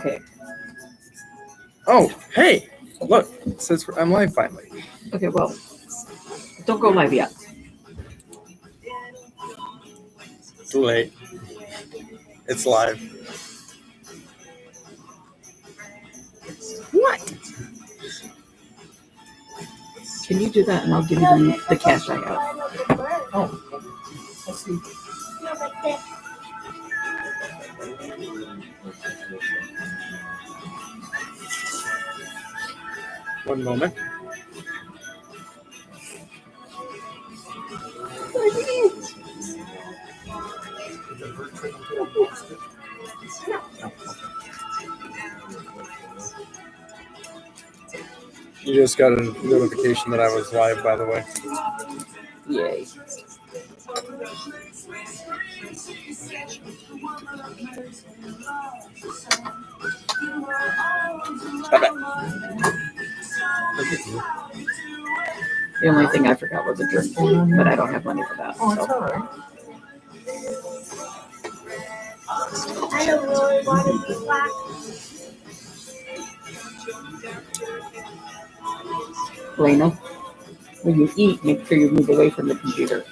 Okay. Oh, hey, look, it says I'm live finally. Okay, well, don't go live yet. Too late. It's live. What? Can you do that and I'll give you the cash I have? Oh, let's see. One moment. You just got a notification that I was live, by the way. Yay. Stop it. The only thing I forgot was a drink, but I don't have money for that. Oh, it's So. all right. I don't really want to be black. Lena, when you eat, make sure you move away from the computer.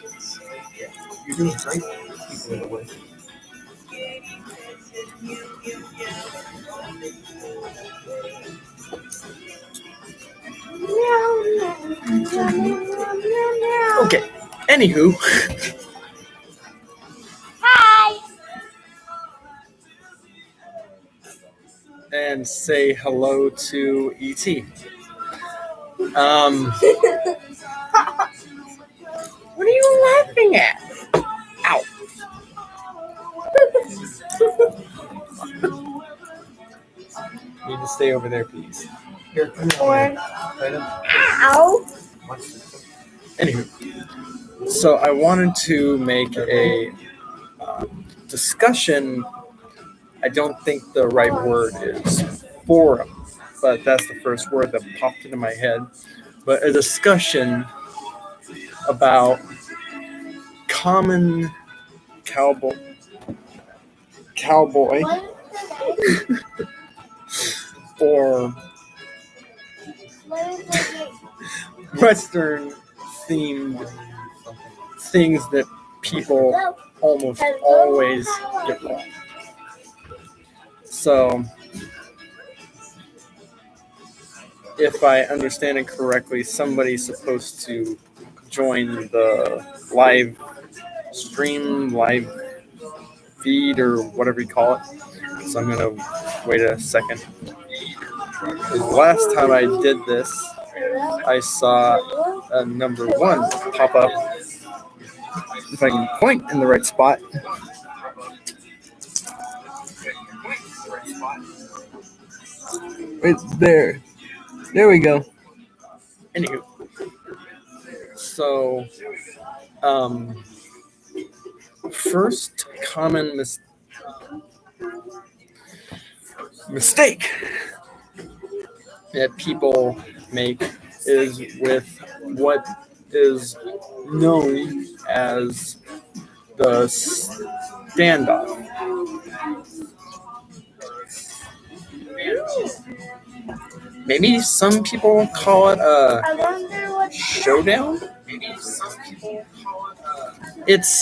You do great. Keep it away. Okay. Anywho. Hi. And say hello to E.T. What are you laughing at? Ow. Need to stay over there, please. Here, come here. Ow. Anywho, so I wanted to make a discussion. I don't think the right word is forum, but that's the first word that popped into my head. But a discussion about common cowboy or Western themed things that people almost always get wrong. So, if I understand it correctly, somebody's supposed to join the live stream, live feed, or whatever you call it. So I'm going to wait a second. The last time I did this, I saw a number 1 pop up. If I can point in the right spot. Right there. There we go. Anywho. So, first common mistake that people make is with what is known as the standoff. Maybe some people call it a showdown. It's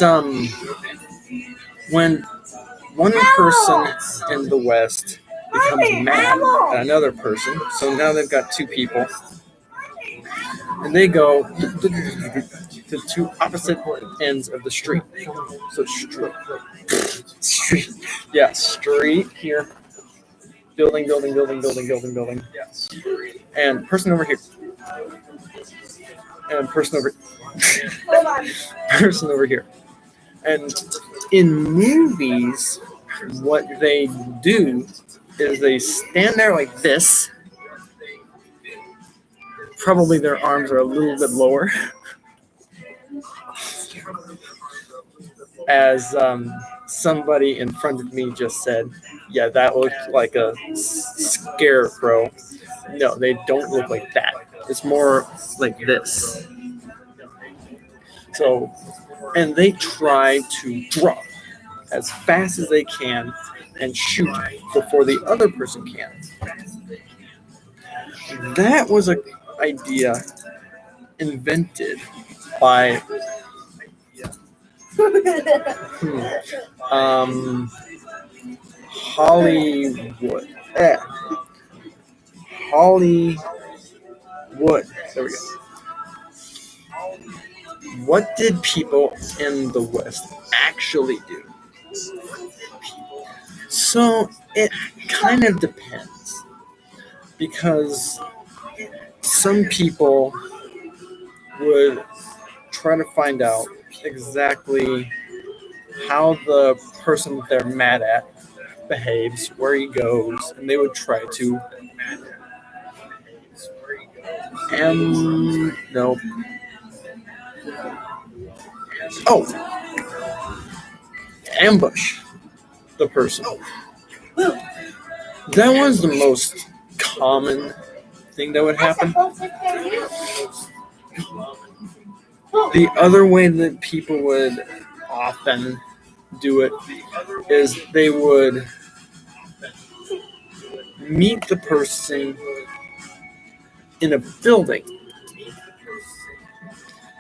when one person in the West becomes mad at another person. So now they've got 2 people, and they go to 2 opposite ends of the street. So street, yeah, street here. Building, and person over here, and person over here. And in movies, what they do is they stand there like this. Probably their arms are a little bit lower, as somebody in front of me just said. Yeah, that looked like a scarecrow. No, they don't look like that. It's more like this. So, and they try to drop as fast as they can and shoot before the other person can. That was an idea invented by Hollywood. Hollywood. There we go. What did people in the West actually do? So it kind of depends, because some people would try to find out exactly how the person they're mad at behaves, where he goes, and they would try to no. Ambush the person. That was the most common thing that would happen. The other way that people would often do it is they would meet the person in a building,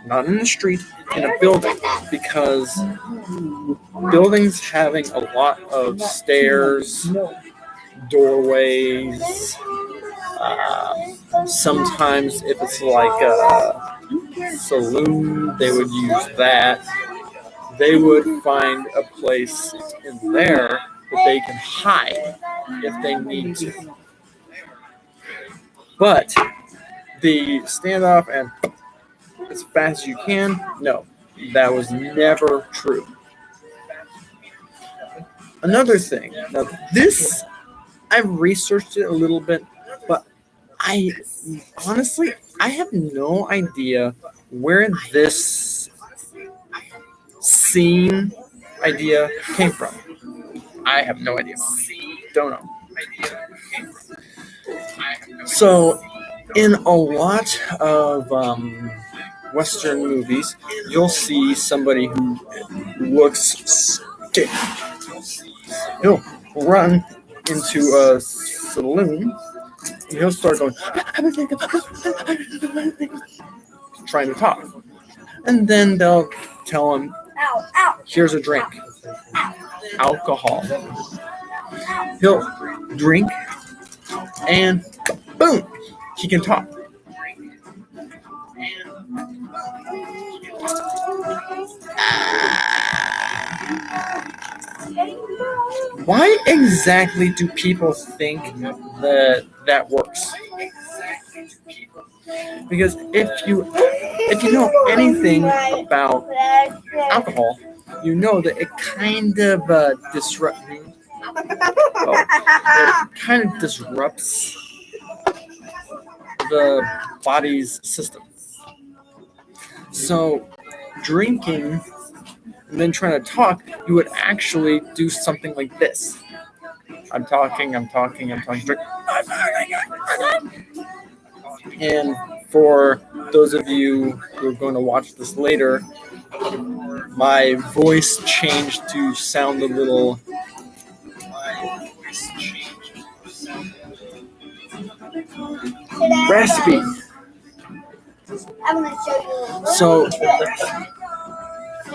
not in the street, in a building, because buildings having a lot of stairs, doorways, sometimes if it's like a saloon, they would use that. They would find a place in there that they can hide if they need to. But the standoff and as fast as you can, no, that was never true. Another thing, now this, I've researched it a little bit, but I have no idea where this scene idea came from. I have no idea. Don't know. So, in a lot of Western movies, you'll see somebody who looks scared. He'll run into a saloon and he'll start going, trying to talk. And then they'll tell him, here's a drink. Alcohol. He'll drink and boom, he can talk. Why exactly do people think that works? Because if you know anything about alcohol, you know that it kind of disrupts the body's system. So drinking and then trying to talk, you would actually do something like this. I'm talking, drink. And for those of you who are going to watch this later, my voice changed to sound a little raspy. So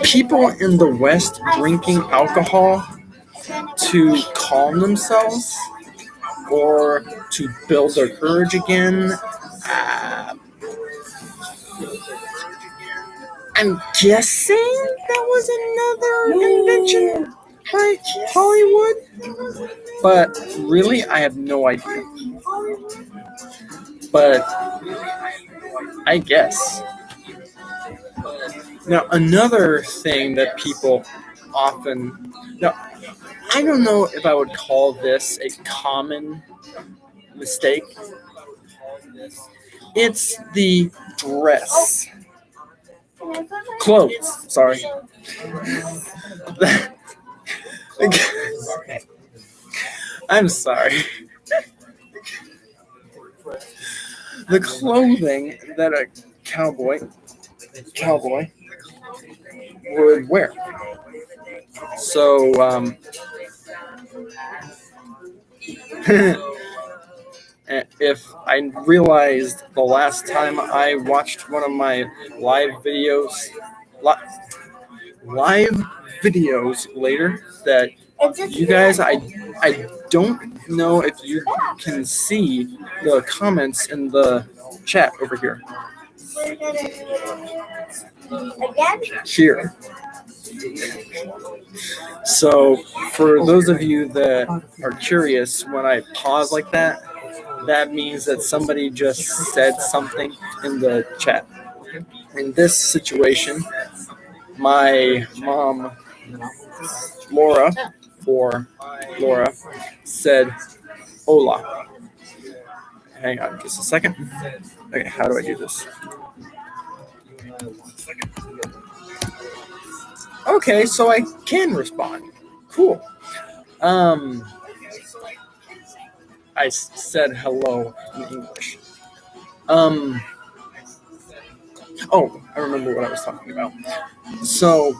people in the West drinking alcohol to calm themselves or to build their courage again. I'm guessing that was another invention by Hollywood, but really I have no idea. But I guess. Now, another thing that people often... Now, I don't know if I would call this a common mistake. It's the dress. Clothes, sorry. I'm sorry. The clothing that a cowboy would wear. So If I realized the last time I watched one of my live videos, live videos later, that you guys, I don't know if you can see the comments in the chat over here. We're gonna do it again. Here. So, for those of you that are curious, when I pause like that, that means that somebody just said something in the chat. In this situation, my mom, Laura, said hola. Hang on just a second. Okay, how do I do this? Okay, so I can respond. Cool. I said hello in English. Oh, I remember what I was talking about. So,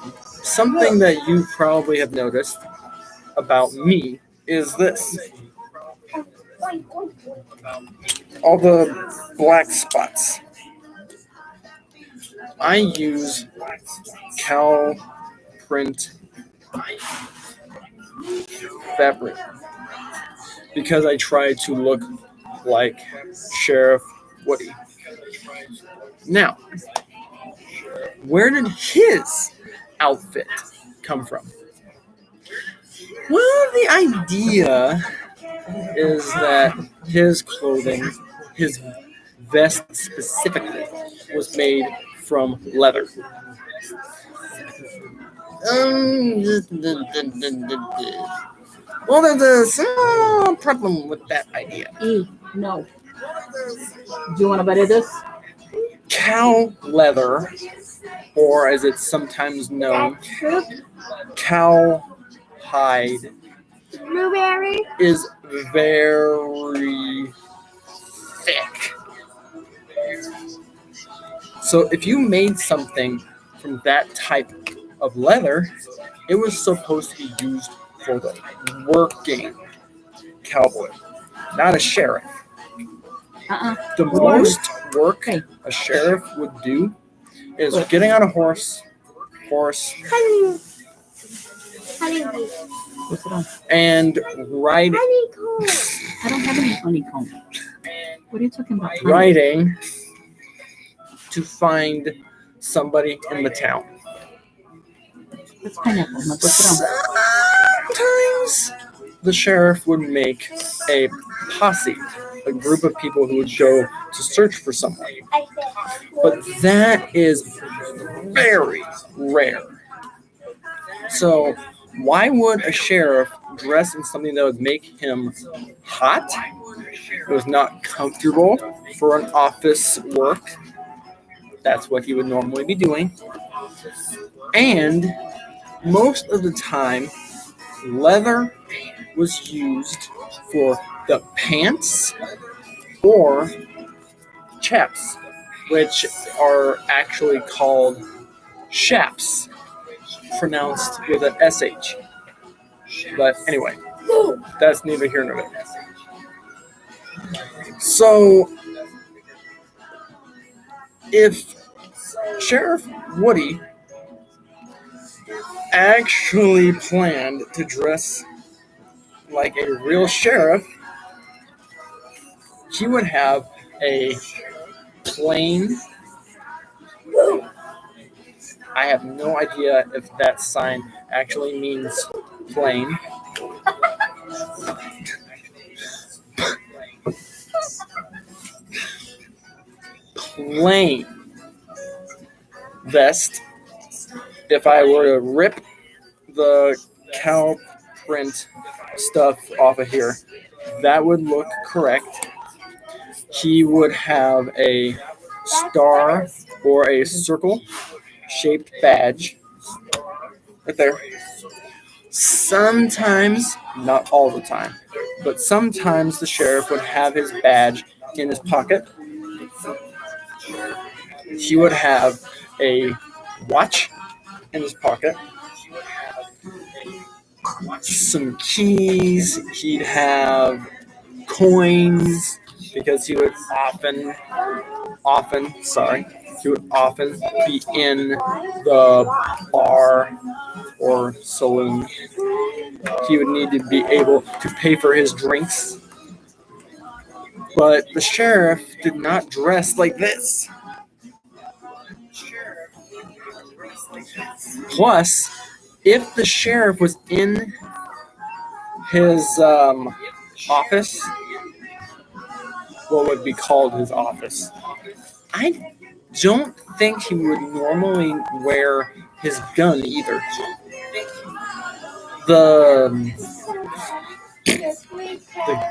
something that you probably have noticed about me is this. All the black spots. I use cow print fabric because I try to look like Sheriff Woody. Now, where did his outfit come from? Well, the idea is that his clothing, his vest specifically, was made from leather. Well, there's a small problem with that idea. No. Do you want to buy this? Cow leather, or as it's sometimes known, cow hide, Blueberry. is very thick. So if you made something from that type of leather, it was supposed to be used for the working cowboy, not a sheriff. The most work a sheriff would do is getting on a horse, Honeybee. What's it on? and riding, Honeycomb. I don't have any honeycomb. What are you talking about? riding to find somebody in the town. That's pineapple. Now put it on. Sometimes the sheriff would make a posse, a group of people who would go to search for someone. But that is very rare. So why would a sheriff dress in something that would make him hot? It was not comfortable for an office work. That's what he would normally be doing. And most of the time, leather was used for the pants or chaps, which are actually called chaps, pronounced with an SH. But anyway, that's neither here nor there. So, if Sheriff Woody actually planned to dress like a real sheriff, he would have a plain, I have no idea if that sign actually means plain. Plain vest. If I were to rip the cow print stuff off of here, that would look correct. He would have a star or a circle shaped badge right there. Sometimes, not all the time, but sometimes the sheriff would have his badge in his pocket. He would have a watch in his pocket. some keys. He'd have coins because he would often be in the bar or saloon. He would need to be able to pay for his drinks. But the sheriff did not dress like this. Plus, if the sheriff was in his office, what would be called his office, I don't think he would normally wear his gun either. The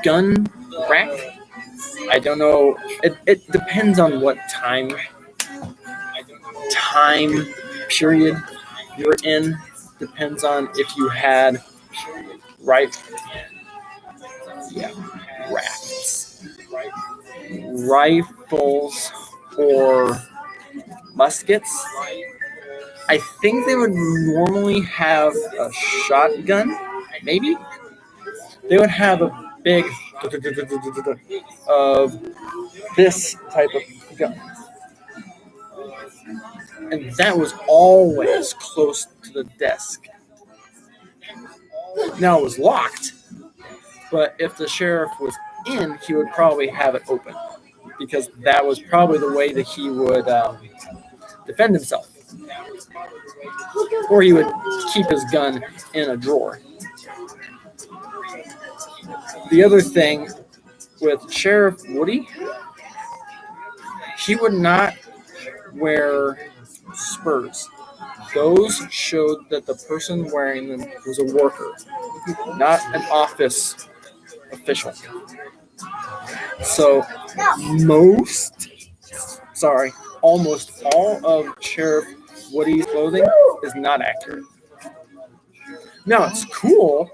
gun rack, I don't know. It depends on what time period you're in. Depends on if you had rifles or muskets. I think they would normally have a shotgun. Maybe they would have a big of this type of gun, and that was always close to the desk. Now it was locked, but if the sheriff was in, he would probably have it open because that was probably the way that he would defend himself. Or he would keep his gun in a drawer. The other thing with Sheriff Woody, he would not wear spurs. Those showed that the person wearing them was a worker, not an office official. So almost all of Sheriff Woody's clothing is not accurate. Now, it's cool.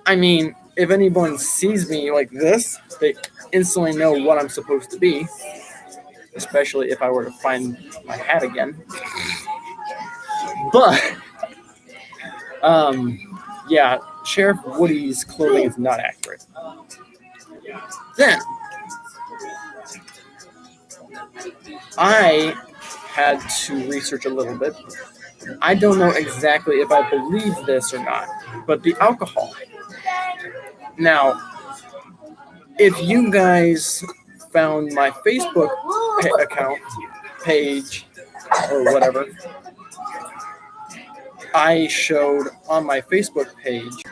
I mean, if anyone sees me like this, they instantly know what I'm supposed to be, especially if I were to find my hat again. But, Sheriff Woody's clothing is not accurate. Then, I had to research a little bit. I don't know exactly if I believe this or not, but the alcohol. Now, if you guys found my Facebook page, or whatever, I showed on my Facebook page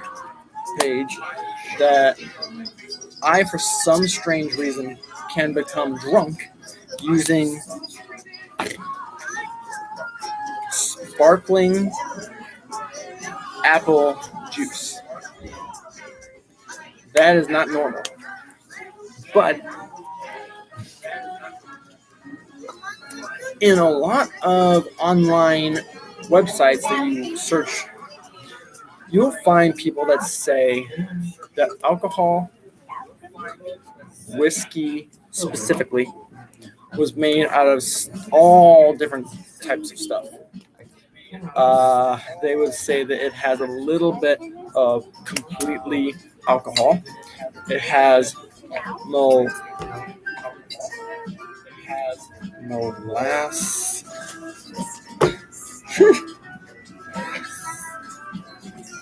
that I, for some strange reason, can become drunk using sparkling apple juice. That is not normal. But in a lot of online websites that you search, you'll find people that say that alcohol, whiskey specifically, was made out of all different types of stuff. They would say that it has a little bit of completely alcohol. It has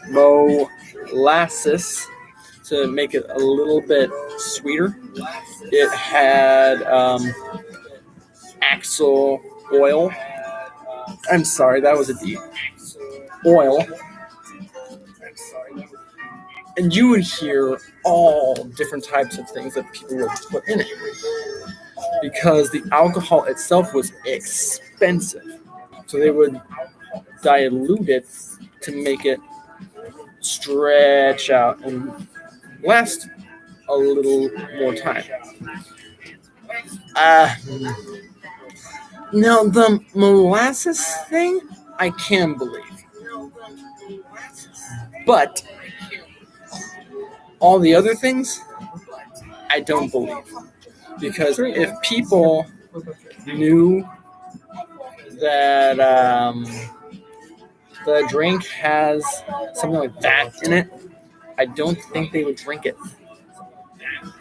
molasses to make it a little bit sweeter. It had axle oil. I'm sorry, that was a D. Oil. And you would hear all different types of things that people would put in it because the alcohol itself was expensive. So they would dilute it to make it stretch out and last a little more time. Now, the molasses thing, I can believe. But all the other things, I don't believe. Because if people knew that the drink has something like that in it, I don't think they would drink it.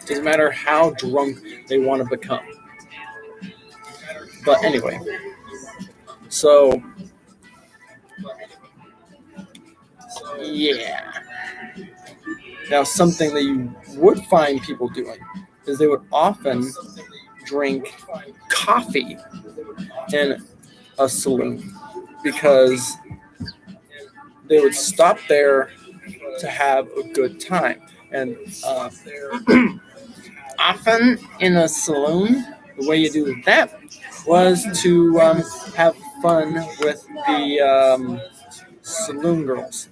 Doesn't matter how drunk they want to become. But anyway, so yeah. Now, something that you would find people doing is they would often drink coffee in a saloon because they would stop there to have a good time. And often in a saloon, the way you do that was to have fun with the saloon girls.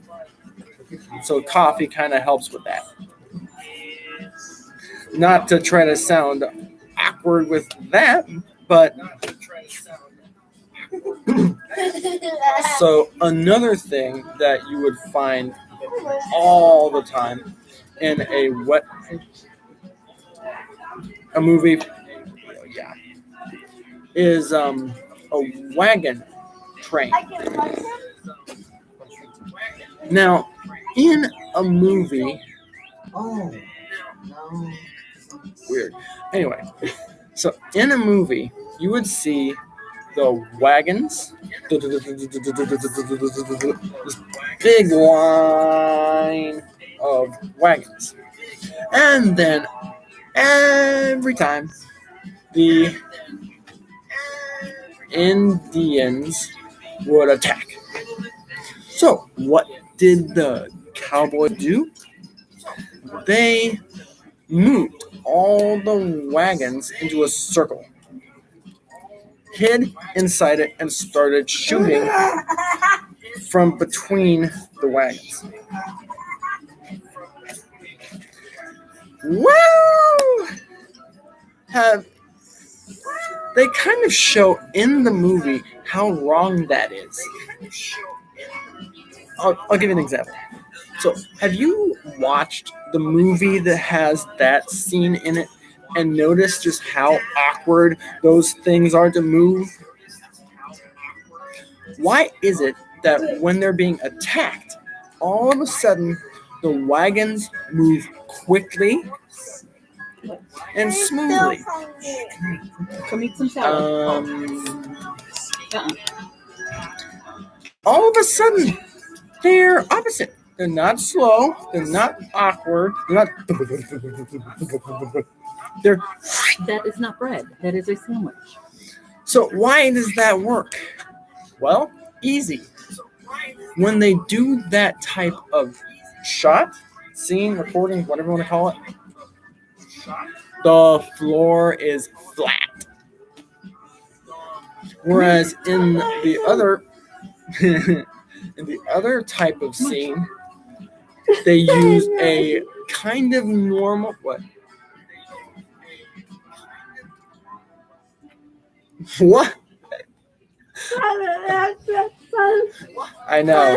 So coffee kind of helps with that. Not to try to sound awkward with that, but so another thing that you would find all the time in a movie, is a wagon train. Now, in a movie, weird. Anyway, so in a movie, you would see the wagons, this big line of wagons, and then every time the Indians would attack. So what did the cowboy do? They moved all the wagons into a circle, hid inside it, and started shooting from between the wagons. Well, they kind of show in the movie how wrong that is. I'll give you an example. So, have you watched the movie that has that scene in it and noticed just how awkward those things are to move? Why is it that when they're being attacked, all of a sudden the wagons move quickly and smoothly? Come eat some salad. All of a sudden, they're opposite. They're not slow. They're not awkward. They're not. That is not bread. That is a sandwich. So why does that work? Well, easy. When they do that type of shot, scene, recording, whatever you want to call it, the floor is flat. Whereas in the other type of scene, they use a kind of normal what? What? I know.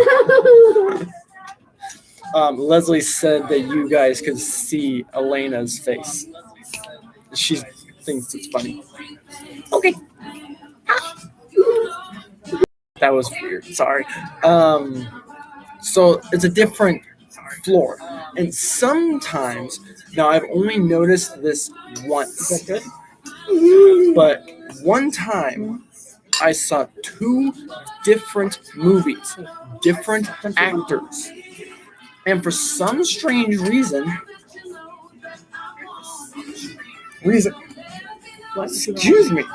Leslie said that you guys could see Elena's face. She thinks it's funny. Okay. That was weird. Sorry. So it's a different floor. And sometimes, now I've only noticed this once. But one time, I saw two different movies, different actors. And for some strange reason, excuse me.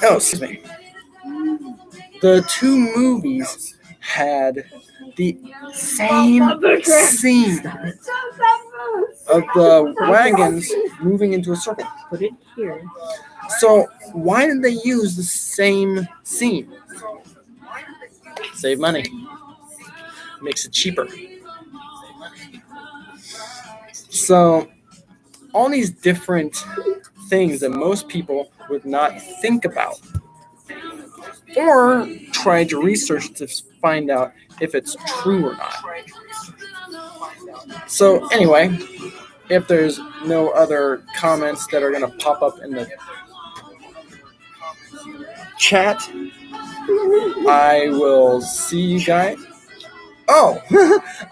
Oh, excuse me. The two movies had the same scene of the wagons moving into a circle. Put it here. So why did they use the same scene? Save money. Makes it cheaper. So all these different things that most people would not think about or try to research to find out if it's true or not. So anyway, if there's no other comments that are going to pop up in the chat, I will see you guys. Oh,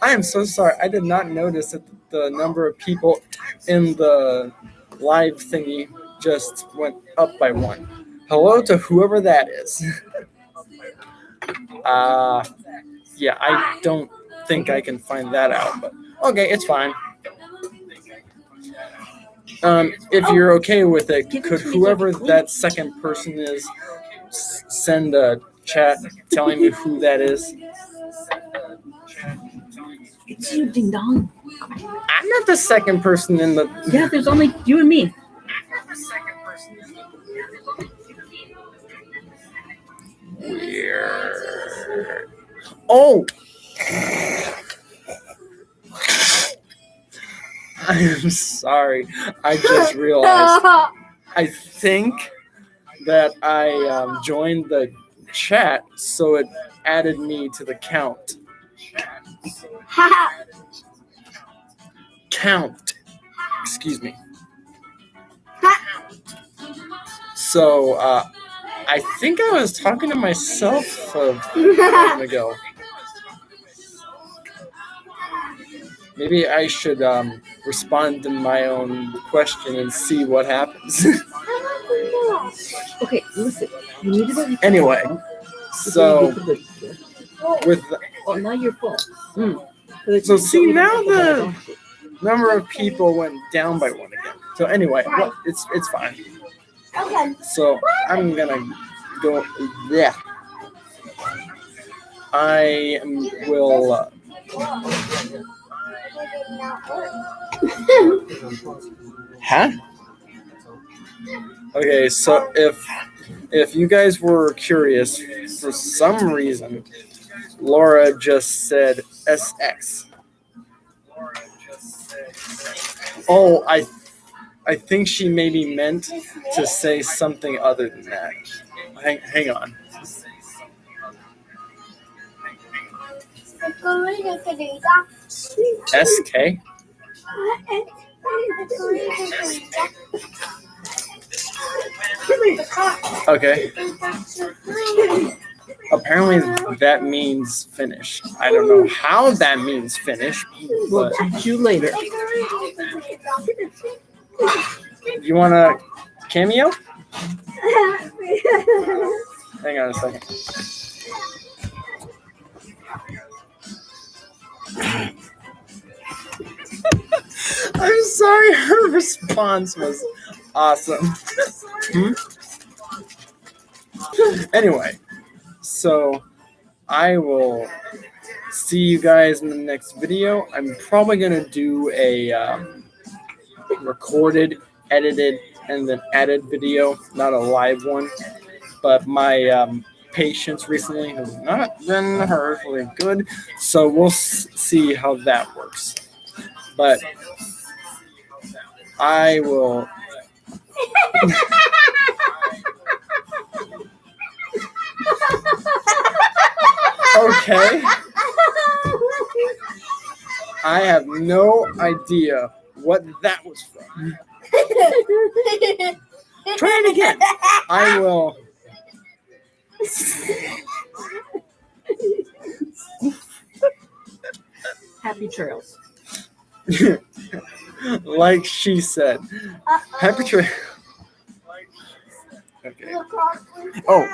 I am so sorry. I did not notice that the number of people in the live thingy just went up by 1. Hello to whoever that is. Yeah, I don't think I can find that out, but okay, it's fine. If you're okay with it, could whoever that second person is send a chat telling me who that is? It's you, ding dong. I'm not the second person in the. Yeah, there's only you and me. Weird. Oh! I am sorry. I just realized. I think that I joined the chat, so it added me to the count. Count. Excuse me. So, I think I was talking to myself a moment ago. Maybe I should respond to my own question and see what happens. Okay, listen. You need to go. Anyway, so with Oh, now you're full. So see, now the number of people went down by 1 again. So anyway, well, it's fine. Okay. So I'm gonna go. Yeah, I will. Huh? Okay, so if you guys were curious, for some reason, Laura just said SX. Oh, I think she maybe meant to say something other than that. Hang on. SK? Okay. Apparently that means finish. I don't know how that means finish, We'll but teach you later. you want a cameo? Hang on a second. I'm sorry, her response was awesome. Anyway, so I will see you guys in the next video. I'm probably going to do a recorded, edited, and then added video, not a live one. But my patience recently has not been horrifically good, so we'll see how that works. But I will. Okay. I have no idea what that was from. Try it again. I will. Happy trails. Like she said. Happy trails. Okay. Oh,